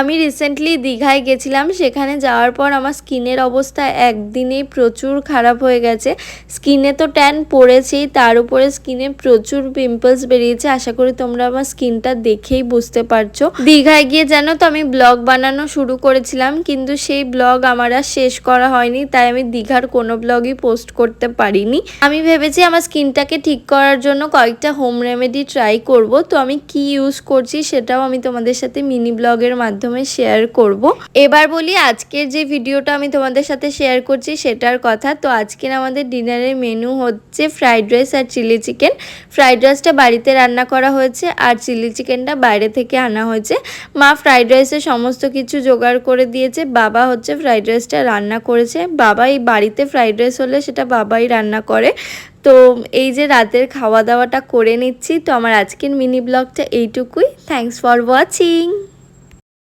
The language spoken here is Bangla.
আমি রিসেন্টলি দীঘায় গেছিলাম, সেখানে যাওয়ার পর আমার স্কিনের অবস্থা একদিনেই প্রচুর খারাপ হয়ে গেছে। স্কিনে তো ট্যান পড়েছেই, তার উপরে স্কিনে প্রচুর পিম্পলস বেরিয়েছে। আশা করি তোমরা আমার স্কিনটা দেখেই বুঝতে পারছো। দীঘায় গিয়ে জানো তো আমি ব্লগ বানানো শুরু করেছিলাম, কিন্তু সেই ব্লগ আমার আর শেষ করা হয়নি, তাই আমি দীঘার কোনো ব্লগই পোস্ট করতে পারিনি। আমি ভেবেছি আমার স্কিনটাকে ঠিক করার জন্য কয়েকটা হোম রেমেডি ট্রাই করব। তো আমি কি ইউজ করছি সেটাও আমি তোমাদের সাথে মিনি ব্লগের মাধ্যমে শেয়ার করব। এবার বলি আজকের যে ভিডিওটা আমি তোমাদের সাথে শেয়ার করছি সেটার কথা। তো আজকের আমাদের ডিনারের মেনু হচ্ছে ফ্রাইড রাইস আর চিলি চিকেন। ফ্রাইড রাইসটা বাড়িতে রান্না করা হয়েছে আর চিলি চিকেনটা বাইরে থেকে আনা হয়েছে। মা ফ্রাইড রাইসের সমস্ত কিছু জোগাড় করে দিয়েছে, বাবা হচ্ছে ফ্রাইড রাইসটা রান্না করেছে। বাবাই বাড়িতে ফ্রাইড রাইস হলে সেটা বাবাই রান্না করে। তো এই যে রাতের খাওয়া দাওয়াটা করে নিচ্ছি। তো আমার আজকের মিনি ব্লগটা এইটুকুই। Thanks for watching.